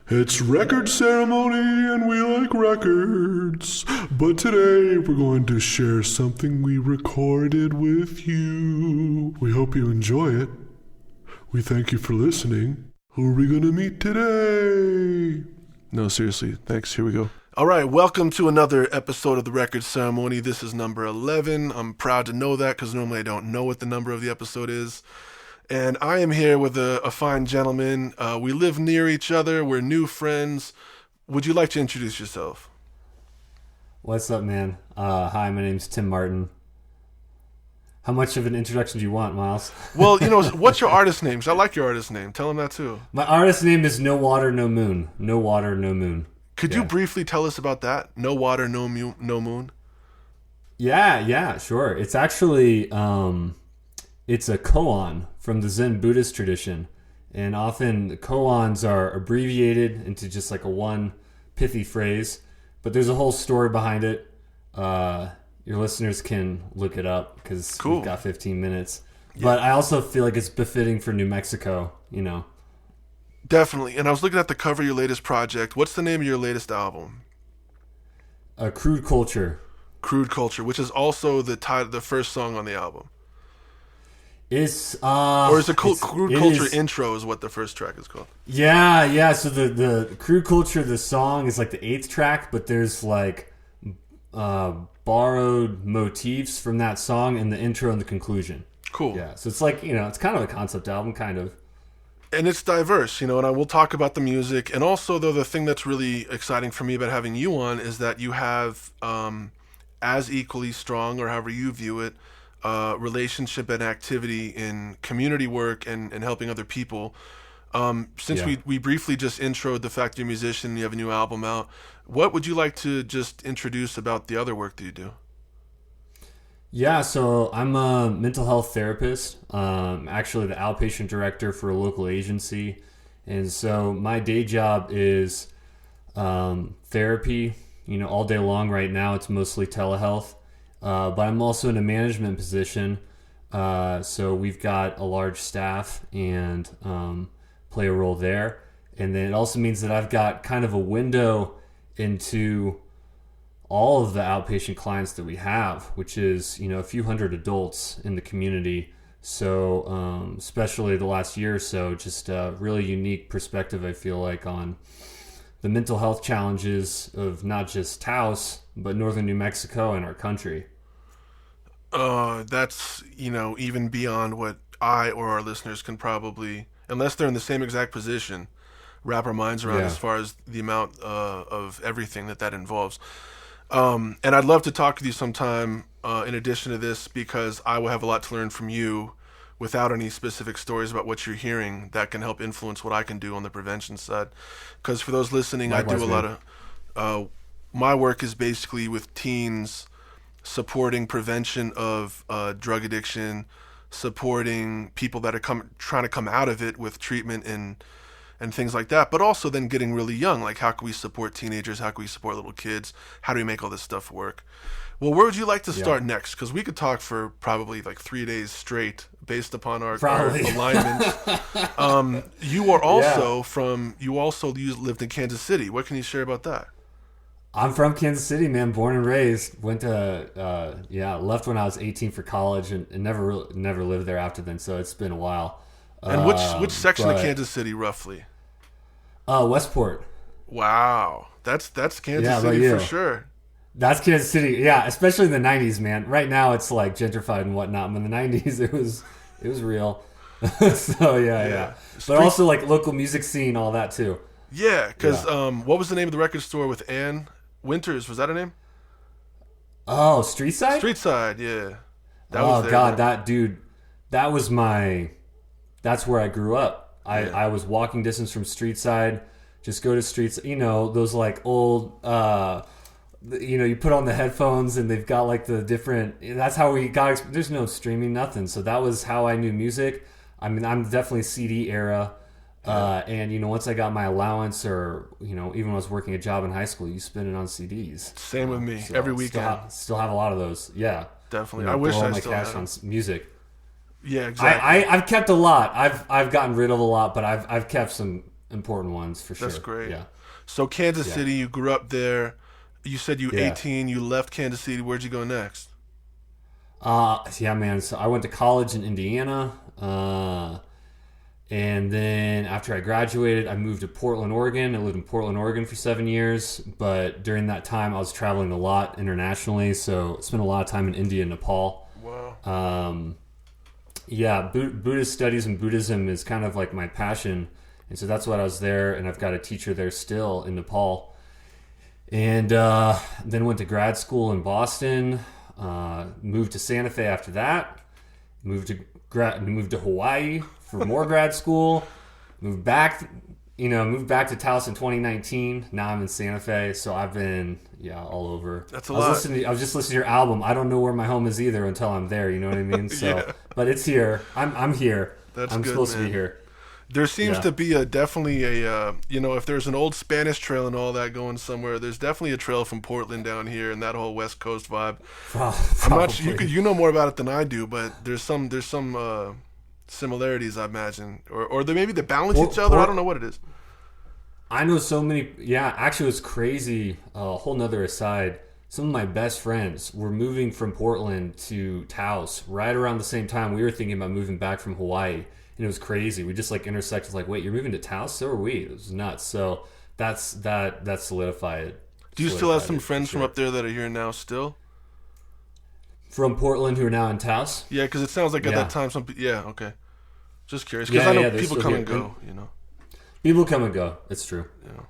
It's record ceremony and we like records. But today we're going to share something we recorded with you. We hope you enjoy it. We thank you for listening. Who are we going to meet today? No, seriously. Thanks. Here we go. All right. Welcome to another episode of the record ceremony. This is number 11. I'm proud to know that because normally I don't know what the number of the episode is. And I am here with a fine gentleman. We live near each other. We're new friends. Would you like to introduce yourself? What's up, man? Hi, my name's Tim Martin. How much of an introduction do you want, Miles? Well, what's your artist name? 'Cause I like your artist name. Tell him that too. My artist name is No.Water.No.Moon. No.Water.No.Moon. Could you briefly tell us about that? No water, no moon. Yeah, sure. It's actually it's a koan from the Zen Buddhist tradition, and often the koans are abbreviated into just like a one pithy phrase, but there's a whole story behind it. Your listeners can look it up because we've got 15 minutes. Yeah. But I also feel like it's befitting for New Mexico, Definitely. And I was looking at the cover of your latest project. What's the name of your latest album? Crude Culture. Crude Culture, which is also the first song on the album. It's or is it Crude Culture Intro is what the first track is called? Yeah. So the Crude Culture, the song is like the 8th track, but there's like borrowed motifs from that song in the intro and the conclusion. Cool. Yeah. So it's like it's kind of a concept album, kind of. And it's diverse, and I will talk about the music. And also, though, the thing that's really exciting for me about having you on is that you have as equally strong, or however you view it, relationship and activity in community work and helping other people. Since we briefly just introed the fact you're a musician, you have a new album out, what would you like to just introduce about the other work that you do? Yeah, so I'm a mental health therapist, actually the outpatient director for a local agency. And so my day job is therapy, all day long. Right now it's mostly telehealth. But I'm also in a management position, so we've got a large staff and play a role there. And then it also means that I've got kind of a window into all of the outpatient clients that we have, which is a few hundred adults in the community. So especially the last year or so, just a really unique perspective, I feel like, on the mental health challenges of not just Taos, but northern New Mexico and our country. That's, even beyond what I or our listeners can probably, unless they're in the same exact position, wrap our minds around as far as the amount of everything that involves. And I'd love to talk with you sometime in addition to this, because I will have a lot to learn from you without any specific stories about what you're hearing that can help influence what I can do on the prevention side. Because for those listening, likewise, I do a lot of my work is basically with teens, supporting prevention of drug addiction, supporting people that are trying to come out of it with treatment and things like that, but also then getting really young, like how can we support teenagers, how can we support little kids, how do we make all this stuff work? Well, where would you like to start next? Because we could talk for probably like 3 days straight based upon our alignment. You are also you lived in Kansas City. What can you share about that? I'm from Kansas City, man. Born and raised. Went to left when I was 18 for college, and never lived there after then. So it's been a while. And which section of Kansas City roughly? Westport. Wow, that's Kansas City for sure. That's Kansas City, yeah. Especially in the '90s, man. Right now it's like gentrified and whatnot. But in the '90s, it was real. So yeah. But also like local music scene, all that too. Yeah, because what was the name of the record store with Ann Winters? Was that her name? Oh, Streetside? Streetside, yeah. That was that's where I grew up. I was walking distance from Streetside. Just go to streets, those like old, you put on the headphones and they've got like the different, that's how we got, there's no streaming, nothing. So that was how I knew music. I mean, I'm definitely CD era. And once I got my allowance, or even when I was working a job in high school, you spend it on CDs. Same with me. So every weekend. Still have a lot of those. Yeah, definitely. I wish I my still cash had on music. Yeah, exactly. I've kept a lot. I've gotten rid of a lot, but I've kept some important ones for sure. That's great. Yeah. So Kansas Yeah. City, you grew up there. You said you were Yeah. 18. You left Kansas City. Where'd you go next? Yeah, man. So I went to college in Indiana. And then after I graduated, I moved to Portland, Oregon. I lived in Portland, Oregon for 7 years. But during that time, I was traveling a lot internationally. So I spent a lot of time in India and Nepal. Wow. Yeah, Buddhist studies and Buddhism is kind of like my passion. And so that's what I was there. And I've got a teacher there still in Nepal. And then went to grad school in Boston. Moved to Santa Fe after that. Moved to Hawaii for more grad school. Moved back to Taos in 2019. Now I'm in Santa Fe, so I've been all over. That's a lot. I was just listening to your album. I don't know where my home is either until I'm there. You know what I mean? So, Yeah. But it's here. I'm here. I'm good, supposed man. to be here. There seems Yeah. to be definitely a if there's an old Spanish trail and all that going somewhere, there's definitely a trail from Portland down here and that whole West Coast vibe. I'm not sure you know more about it than I do, but there's some similarities, I imagine, or maybe they balance each other. I don't know what it is. I know so many. Yeah, actually, it was crazy. A whole nother aside. Some of my best friends were moving from Portland to Taos right around the same time we were thinking about moving back from Hawaii. And it was crazy. We just intersected. Like, wait, you're moving to Taos? So are we. It was nuts. So that solidified it. Do you still have some friends from up there that are here now still? From Portland who are now in Taos? Yeah, because it sounds like at that time okay. Just curious because I know people come and go. People come and go. It's true.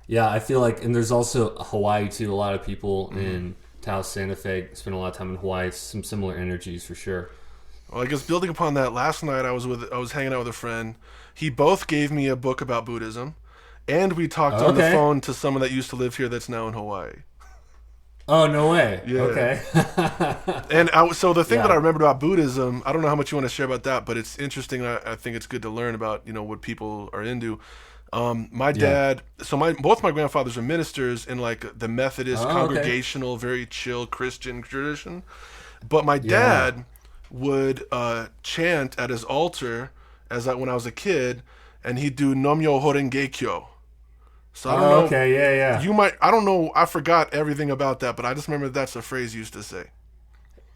Yeah, I feel like, and there's also Hawaii too. A lot of people in Taos, Santa Fe spend a lot of time in Hawaii. Some similar energies for sure. Well, I guess building upon that, last night I was hanging out with a friend. He both gave me a book about Buddhism, and we talked on the phone to someone that used to live here that's now in Hawaii. Oh, no way. Yeah. Okay. And so the thing that I remembered about Buddhism, I don't know how much you want to share about that, but it's interesting. I think it's good to learn about what people are into. My dad, both my grandfathers are ministers in like the Methodist congregational, very chill Christian tradition, but my dad would chant at his altar when I was a kid, and he'd do Nam-myo Horenge-kyo. So I don't know. Okay, yeah. You might. I don't know. I forgot everything about that, but I just remember that's a phrase you used to say.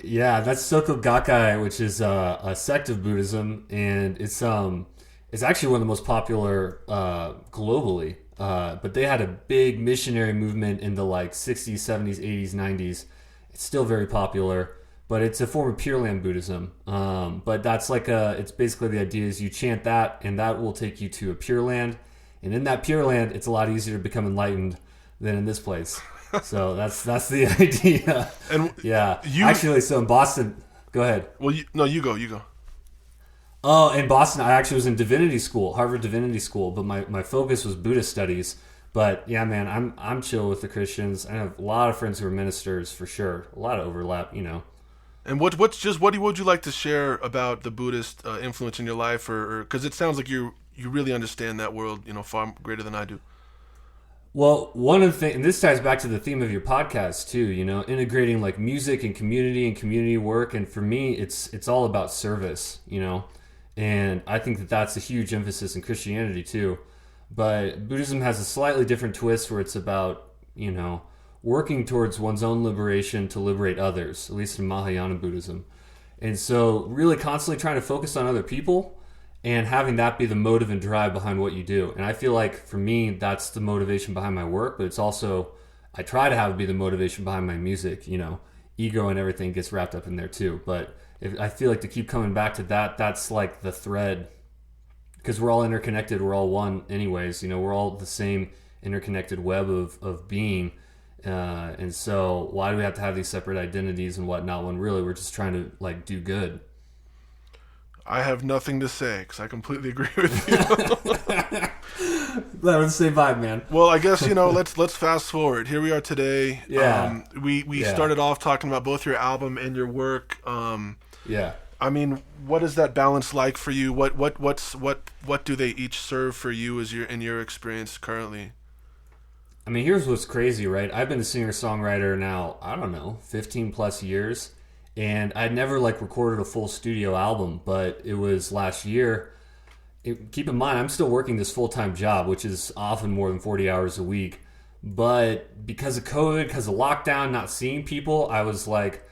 Yeah, that's Soto Gakkai, which is a sect of Buddhism, and it's actually one of the most popular globally. But they had a big missionary movement in the 60s, 70s, 80s, 90s. It's still very popular. But it's a form of Pure Land Buddhism. But that's it's basically the idea is you chant that, and that will take you to a Pure Land. And in that Pure Land, it's a lot easier to become enlightened than in this place. So that's the idea. And so in Boston, go ahead. Well, you go. Oh, in Boston, I actually was in divinity school, Harvard Divinity School, but my focus was Buddhist studies. But yeah, man, I'm chill with the Christians. I have a lot of friends who are ministers for sure. A lot of overlap, And what would you like to share about the Buddhist influence in your life, or because it sounds like you really understand that world, far greater than I do. Well, one of the things, and this ties back to the theme of your podcast too, integrating music and community work, and for me, it's all about service, and I think that that's a huge emphasis in Christianity too. But Buddhism has a slightly different twist where it's about, working towards one's own liberation to liberate others, at least in Mahayana Buddhism. And so really constantly trying to focus on other people and having that be the motive and drive behind what you do. And I feel like for me, that's the motivation behind my work, but it's also, I try to have it be the motivation behind my music, ego and everything gets wrapped up in there too. But I feel like to keep coming back to that, that's like the thread, because we're all interconnected. We're all one anyways, we're all the same interconnected web of being. And so why do we have to have these separate identities and whatnot when really we're just trying to do good? I have nothing to say because I completely agree with you. That was the same vibe, man. Well, I guess let's fast forward. Here we are today. Yeah. We started off talking about both your album and your work. Yeah. I mean, what is that balance like for you? What do they each serve for you in your experience currently? I mean, here's what's crazy, right? I've been a singer-songwriter now, I don't know, 15 plus years, and I'd never recorded a full studio album, but it was last year, keep in mind, I'm still working this full-time job, which is often more than 40 hours a week. But because of COVID, because of lockdown, not seeing people, I was like,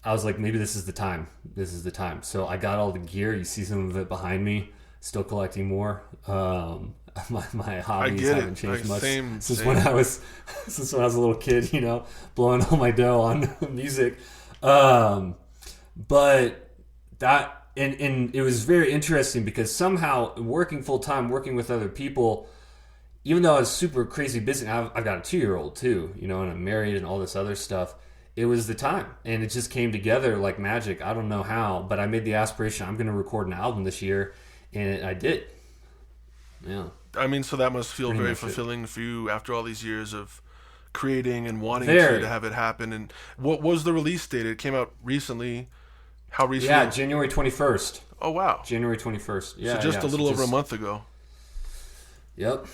maybe this is the time. This is the time. So I got all the gear. You see some of it behind me. Still collecting more. My hobbies haven't changed much since when I was a little kid. Blowing all my dough on music. But that and it was very interesting because somehow working full time, working with other people, even though I was super crazy busy, I've got a 2-year-old too, and I'm married and all this other stuff. It was the time, and it just came together like magic. I don't know how, but I made the aspiration. I'm going to record an album this year, and I did. Yeah. I mean, so that must feel very fulfilling for you after all these years of creating and wanting to have it happen. And what was the release date? It came out recently. How recently? Yeah, January 21st. Oh, wow. January 21st. Yeah. So just a little over a month ago. Yep.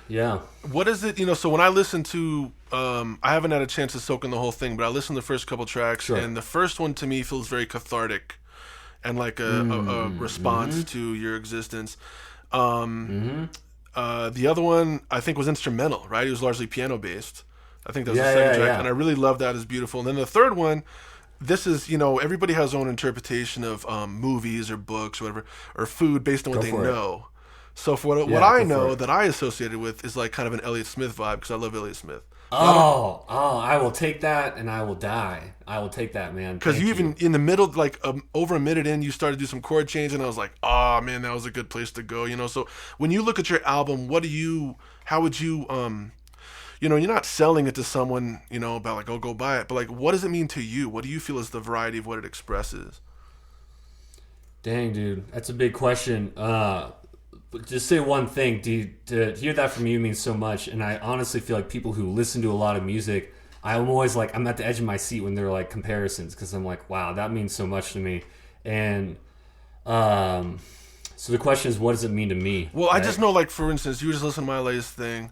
Yeah. What is it, so when I listen to, I haven't had a chance to soak in the whole thing, but I listened to the first couple tracks, and the first one to me feels very cathartic and like a response to your existence. The other one I think was instrumental, right? It was largely piano based. I think that was the second track, and I really love that. It's beautiful. And then the third one, this is, everybody has their own interpretation of movies or books or whatever, or food based on what they know. So for what I know that I associated with is like kind of an Elliott Smith vibe because I love Elliott Smith. I will take that and I will die. I will take that, man. Because you even in the middle, like over a minute in, you started to do some chord change, and I was like, oh man, that was a good place to go. So when you look at your album, how would you, you're not selling it to someone, about like, oh, go buy it, but like, what does it mean to you? What do you feel is the variety of what it expresses? Dang, dude, that's a big question. Just say one thing. To hear that from you means so much, and I honestly feel like people who listen to a lot of music, I'm always like, I'm at the edge of my seat when they're like comparisons, because I'm like, wow, that means so much to me. And so the question is, what does it mean to me? Well, right? I just know, like, for instance, you just listen to my latest thing,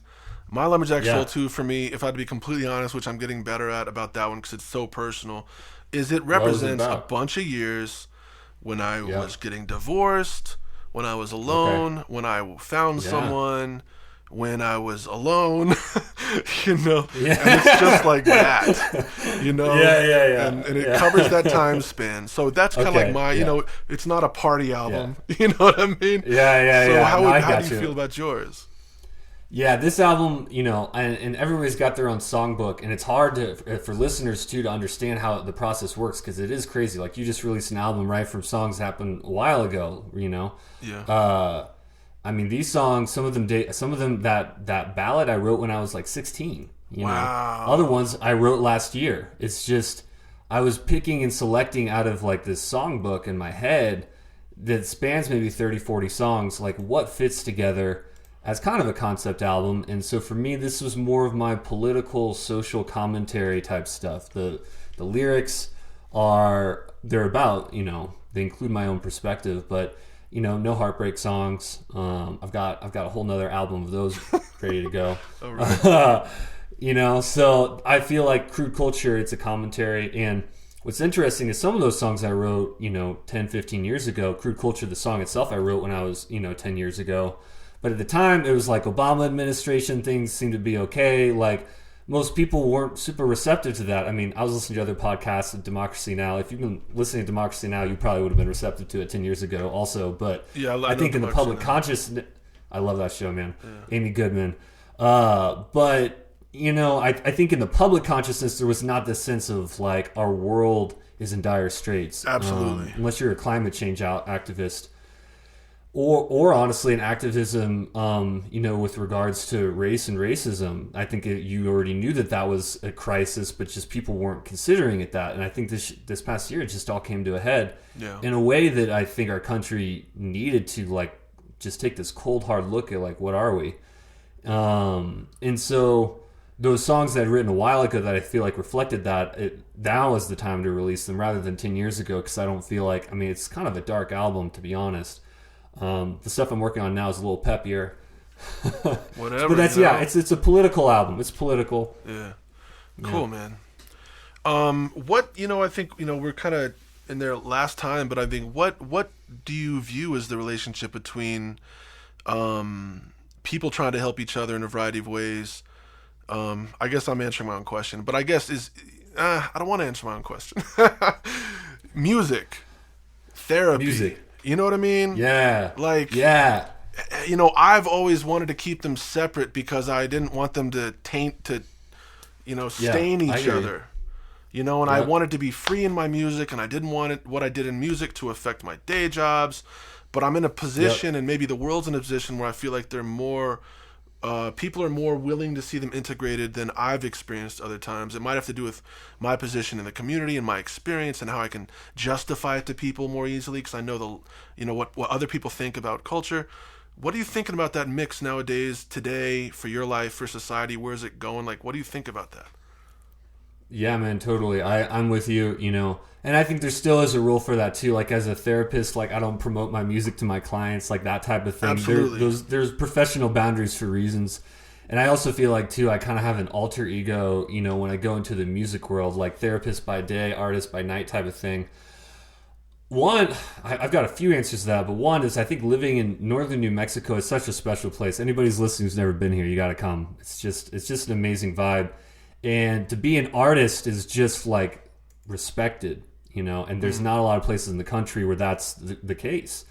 My Lumberjack Soul 2, for me, if I had to be completely honest, which I'm getting better at about that one because it's so personal, is it represents a bunch of years when I was getting divorced, when I was alone, when I found someone, when I was alone, and it's just like that, and it covers that time span. So that's kind of like my, it's not a party album, you know what I mean? So how do you feel about yours? Yeah, this album, and everybody's got their own songbook, and it's hard for listeners too to understand how the process works because it is crazy. Like, you just released an album right from songs that happened a while ago, Yeah. I mean, these songs, some of them that ballad I wrote when I was like 16. Wow. Other ones I wrote last year. It's just I was picking and selecting out of like this songbook in my head that spans maybe 30, 40 songs, like what fits together as kind of a concept album. And so for me, this was more of my political, social commentary type stuff. The lyrics they're about, they include my own perspective, but no heartbreak songs. I've got a whole nother album of those ready to go. Oh, right. So I feel like Crude Culture, it's a commentary. And what's interesting is some of those songs I wrote, 10, 15 years ago. Crude Culture, the song itself, I wrote when I was, 10 years ago. But at the time, it was like Obama administration, things seemed to be okay. Like, most people weren't super receptive to that. I mean, I was listening to other podcasts of Democracy Now! If you've been listening to Democracy Now!, you probably would have been receptive to it 10 years ago also. But I think in the public consciousness, I love that show, man. Yeah. Amy Goodman. But, I think in the public consciousness, there was not this sense of like, our world is in dire straits. Absolutely. Unless you're a climate change activist. Or honestly, an activism, with regards to race and racism. I think you already knew that was a crisis, but just people weren't considering it that. And I think this past year, it just all came to a head in a way that I think our country needed to, like, just take this cold, hard look at, like, what are we? And so those songs that I'd written a while ago that I feel like reflected that, now is the time to release them rather than 10 years ago, because I don't feel like, it's kind of a dark album, to be honest. The stuff I'm working on now is a little peppier. Whatever. But that's it's a political album. It's political. Yeah. Cool, man. What I think we're kind of in there last time, but I think what do you view as the relationship between people trying to help each other in a variety of ways? I guess I'm answering my own question, but I guess I don't want to answer my own question. Music, therapy. Music. You know what I mean? Yeah. Like, yeah. I've always wanted to keep them separate because I didn't want them to stain each other. And I wanted to be free in my music, and I didn't want what I did in music to affect my day jobs. But I'm in a position, and maybe the world's in a position where I feel like they're more, people are more willing to see them integrated than I've experienced other times. It might have to do with my position in the community and my experience and how I can justify it to people more easily because I know what other people think about culture. What are you thinking about that mix nowadays, today, for your life, for society? Where is it going? Like, what do you think about that? Yeah, man, totally. I'm with you, and I think there still is a role for that too. Like as a therapist, like I don't promote my music to my clients, like that type of thing. Absolutely. There's professional boundaries for reasons. And I also feel like too, I kind of have an alter ego, when I go into the music world, like therapist by day, artist by night type of thing. One, I've got a few answers to that, but one is I think living in northern New Mexico is such a special place. Anybody who's listening who's never been here, you got to come. It's just an amazing vibe. And to be an artist is just like respected, and there's not a lot of places in the country where that's the case.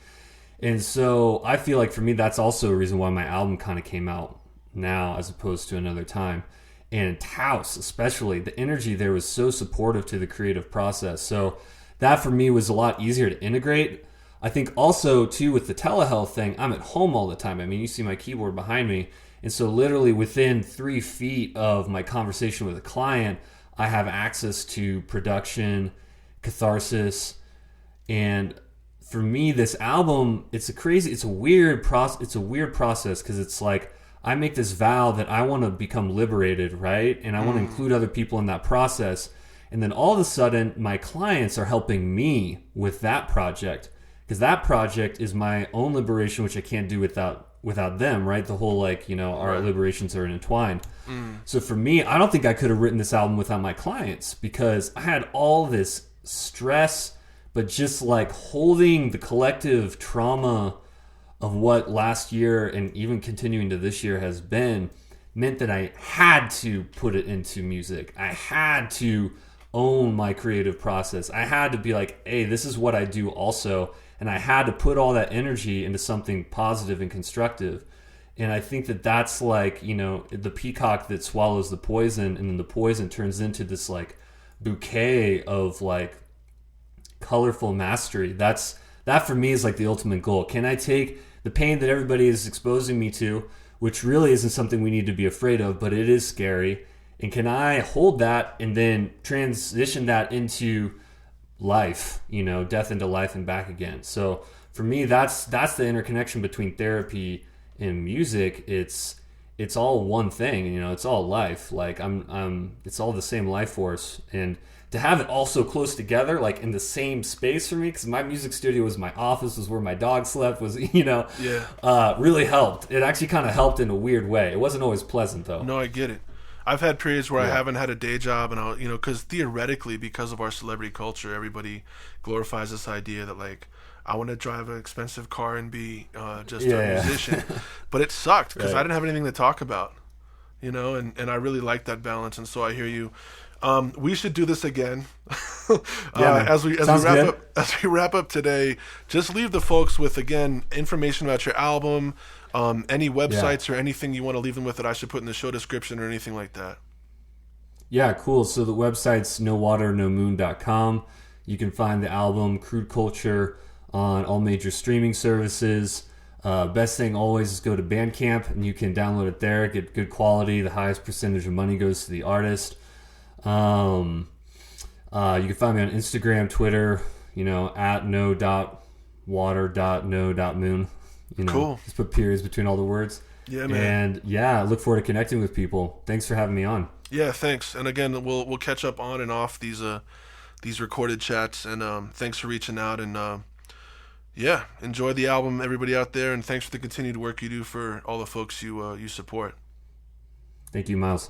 And so I feel like for me, that's also a reason why my album kind of came out now as opposed to another time. And Taos, especially, the energy there was so supportive to the creative process. So that for me was a lot easier to integrate. I think also too with the telehealth thing, I'm at home all the time. I mean, you see my keyboard behind me. And so literally within 3 feet of my conversation with a client, I have access to production, catharsis. And for me, this album, it's a weird process because it's like I make this vow that I want to become liberated, right? And I want to include other people in that process. And then all of a sudden, my clients are helping me with that project because that project is my own liberation, which I can't do without them, right? The whole our liberations are intertwined. So for me, I don't think I could have written this album without my clients because I had all this stress, but just like holding the collective trauma of what last year and even continuing to this year has been meant that I had to put it into music. I had to own my creative process. I had to be like, hey, this is what I do also. And I had to put all that energy into something positive and constructive. And I think that that's like, the peacock that swallows the poison, and then the poison turns into this like bouquet of like colorful mastery. That for me is like the ultimate goal. Can I take the pain that everybody is exposing me to, which really isn't something we need to be afraid of, but it is scary, and can I hold that and then transition that into life, death into life and back again. So for me, that's the interconnection between therapy and music. It's all one thing, it's all life. Like it's all the same life force. And to have it all so close together, like in the same space for me, because my music studio was my office, was where my dog slept, was, really helped. It actually kind of helped in a weird way. It wasn't always pleasant though. No, I get it. I've had periods where I haven't had a day job, and because theoretically, because of our celebrity culture, everybody glorifies this idea that like I want to drive an expensive car and be just a musician, but it sucked because I didn't have anything to talk about, and I really like that balance, and so I hear you. We should do this again. As we wrap up today, just leave the folks with again information about your album. Any websites or anything you want to leave them with that I should put in the show description or anything like that? Yeah, cool. So the website's No.Water.No.Moon.com. You can find the album Crude Culture on all major streaming services. Best thing always is go to Bandcamp and you can download it there, get good quality. The highest percentage of money goes to the artist. You can find me on Instagram, Twitter, at No.Water.No.Moon. Cool. Just put periods between all the words. Yeah, man. And look forward to connecting with people. Thanks for having me on. Yeah, thanks. And again, we'll catch up on and off these recorded chats. And thanks for reaching out. And enjoy the album, everybody out there. And thanks for the continued work you do for all the folks you support. Thank you, Miles.